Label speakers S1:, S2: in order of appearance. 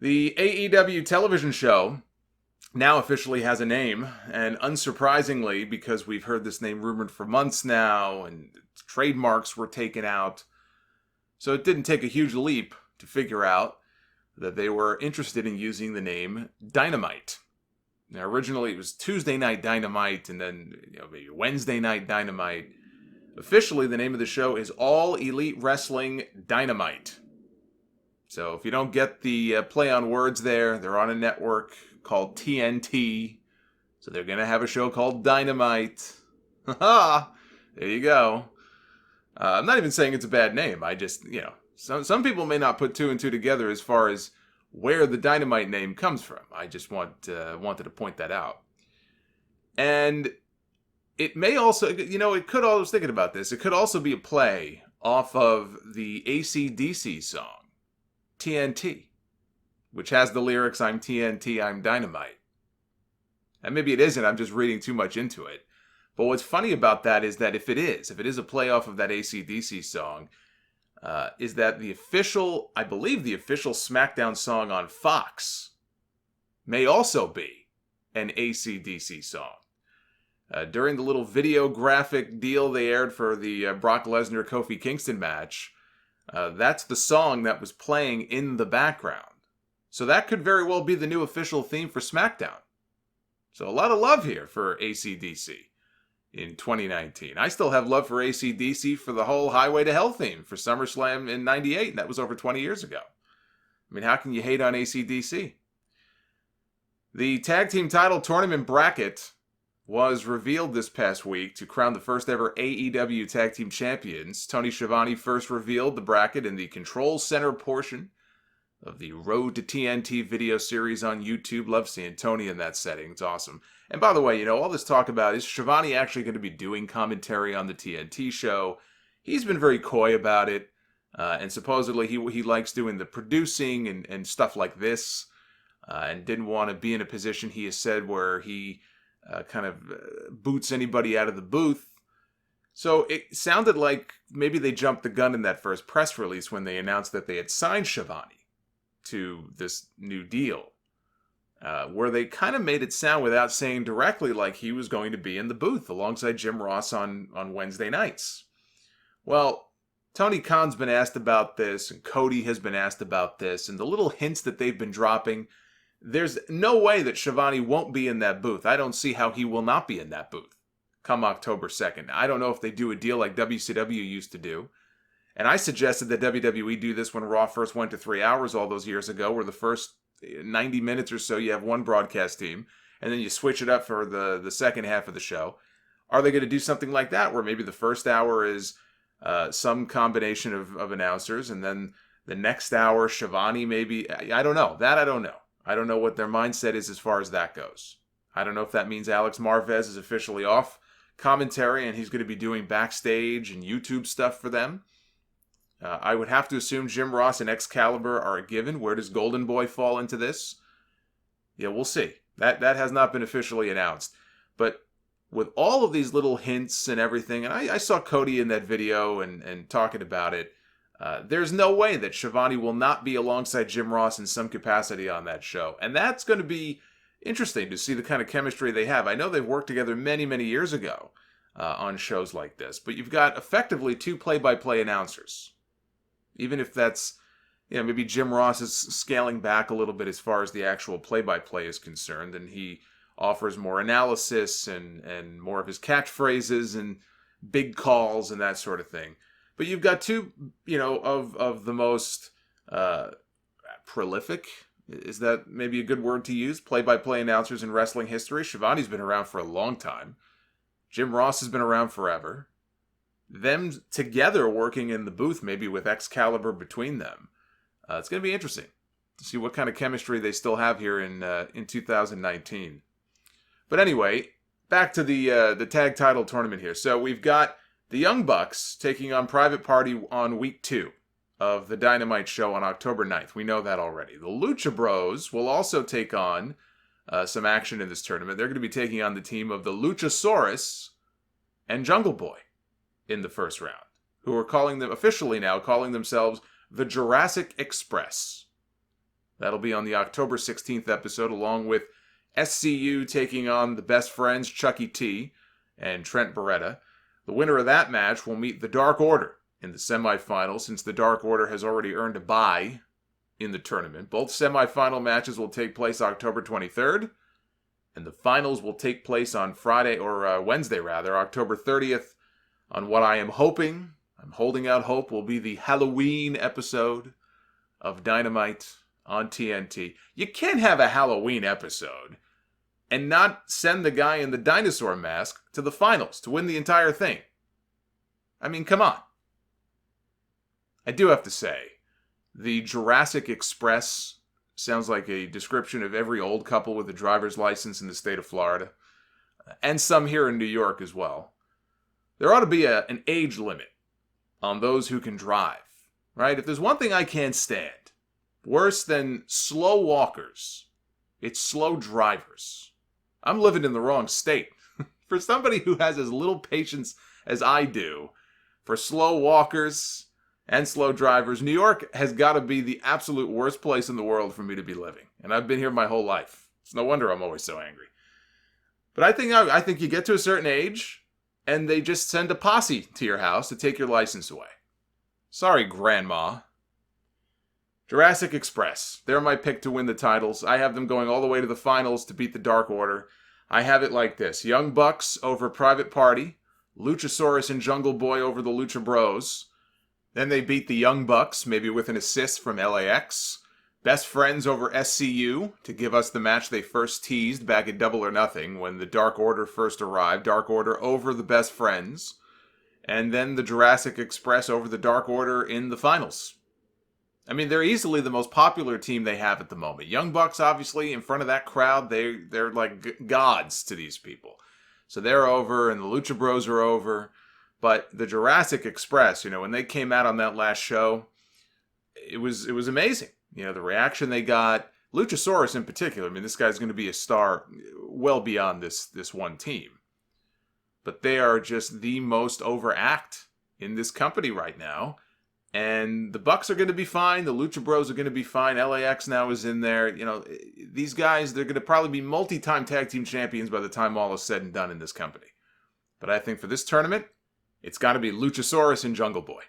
S1: The AEW television show now officially has a name, and unsurprisingly, because we've heard this name rumored for months now, and trademarks were taken out, so it didn't take a huge leap to figure out that they were interested in using the name Dynamite. Now, originally it was Tuesday Night Dynamite, and then maybe Wednesday Night Dynamite. Officially, the name of the show is All Elite Wrestling Dynamite. So if you don't get the play on words there, they're on a network called TNT. So they're going to have a show called Dynamite. Ha! There you go. I'm not even saying it's a bad name. I just, some people may not put two and two together as far as where the Dynamite name comes from. I just wanted to point that out. And it may also, I was thinking about this. It could also be a play off of the AC/DC song, TNT, which has the lyrics, I'm TNT, I'm Dynamite. And maybe it isn't, I'm just reading too much into it. But what's funny about that is that if it is a play off of that AC/DC song, is that I believe the official SmackDown song on Fox may also be an AC/DC song. During the little video graphic deal they aired for the Brock Lesnar-Kofi Kingston match, that's the song that was playing in the background. So that could very well be the new official theme for SmackDown. So a lot of love here for AC/DC in 2019. I still have love for AC/DC for the whole Highway to Hell theme for SummerSlam in 98, and that was over 20 years ago. I mean, how can you hate on AC/DC? The tag team title tournament bracket was revealed this past week to crown the first ever AEW Tag Team Champions. Tony Schiavone first revealed the bracket in the Control Center portion of the Road to TNT video series on YouTube. Love seeing Tony in that setting. It's awesome. And by the way, all this talk about, is Schiavone actually going to be doing commentary on the TNT show? He's been very coy about it. And supposedly he likes doing the producing and stuff like this. And didn't want to be in a position, he has said, where he kind of boots anybody out of the booth. So it sounded like maybe they jumped the gun in that first press release when they announced that they had signed Schiavone to this new deal, where they kind of made it sound, without saying directly, like he was going to be in the booth alongside Jim Ross on Wednesday nights. Well, Tony Khan's been asked about this, and Cody has been asked about this, and the little hints that they've been dropping, there's no way that Schiavone won't be in that booth. I don't see how he will not be in that booth come October 2nd. I don't know if they do a deal like WCW used to do. And I suggested that WWE do this when Raw first went to 3 hours all those years ago, where the first 90 minutes or so you have one broadcast team, and then you switch it up for the second half of the show. Are they going to do something like that, where maybe the first hour is some combination of announcers, and then the next hour, Schiavone maybe? I don't know. That I don't know. I don't know what their mindset is as far as that goes. I don't know if that means Alex Marvez is officially off commentary and he's going to be doing backstage and YouTube stuff for them. I would have to assume Jim Ross and Excalibur are a given. Where does Golden Boy fall into this? Yeah, we'll see. That has not been officially announced. But with all of these little hints and everything, and I saw Cody in that video and talking about it, there's no way that Schiavone will not be alongside Jim Ross in some capacity on that show. And that's going to be interesting to see the kind of chemistry they have. I know they've worked together many, many years ago on shows like this. But you've got effectively two play-by-play announcers. Even if that's, maybe Jim Ross is scaling back a little bit as far as the actual play-by-play is concerned. And he offers more analysis and more of his catchphrases and big calls and that sort of thing. But you've got two, of the most prolific, is that maybe a good word to use, play-by-play announcers in wrestling history. Schiavone's been around for a long time. Jim Ross has been around forever. Them together working in the booth, maybe with Excalibur between them. It's going to be interesting to see what kind of chemistry they still have here in 2019. But anyway, back to the tag title tournament here. So we've got the Young Bucks taking on Private Party on week 2 of the Dynamite show on October 9th. We know that already. The Lucha Bros will also take on some action in this tournament. They're going to be taking on the team of the Luchasaurus and Jungle Boy in the first round, who are officially calling themselves the Jurassic Express. That'll be on the October 16th episode, along with SCU taking on the Best Friends, Chucky T and Trent Beretta. The winner of that match will meet the Dark Order in the semifinals, since the Dark Order has already earned a bye in the tournament. Both semifinal matches will take place October 23rd, and the finals will take place on Wednesday, October 30th, on what I'm holding out hope, will be the Halloween episode of Dynamite on TNT. You can't have a Halloween episode and not send the guy in the dinosaur mask to the finals to win the entire thing. I mean, come on. I do have to say, the Jurassic Express sounds like a description of every old couple with a driver's license in the state of Florida, and some here in New York as well. There ought to be an age limit on those who can drive, right? If there's one thing I can't stand, worse than slow walkers, it's slow drivers. I'm living in the wrong state. For somebody who has as little patience as I do for slow walkers and slow drivers, New York has got to be the absolute worst place in the world for me to be living. And I've been here my whole life. It's no wonder I'm always so angry. But I think you get to a certain age, and they just send a posse to your house to take your license away. Sorry, Grandma. Jurassic Express. They're my pick to win the titles. I have them going all the way to the finals to beat the Dark Order. I have it like this. Young Bucks over Private Party. Luchasaurus and Jungle Boy over the Lucha Bros. Then they beat the Young Bucks, maybe with an assist from LAX. Best Friends over SCU to give us the match they first teased back at Double or Nothing when the Dark Order first arrived. Dark Order over the Best Friends. And then the Jurassic Express over the Dark Order in the finals. I mean, they're easily the most popular team they have at the moment. Young Bucks, obviously, in front of that crowd, they're like gods to these people. So they're over, and the Lucha Bros are over. But the Jurassic Express, when they came out on that last show, it was amazing. The reaction they got. Luchasaurus in particular, I mean, this guy's going to be a star well beyond this one team. But they are just the most over act in this company right now. And the Bucks are going to be fine. The Lucha Bros are going to be fine. LAX now is in there. These guys, they're going to probably be multi-time tag team champions by the time all is said and done in this company. But I think for this tournament, it's got to be Luchasaurus and Jungle Boy.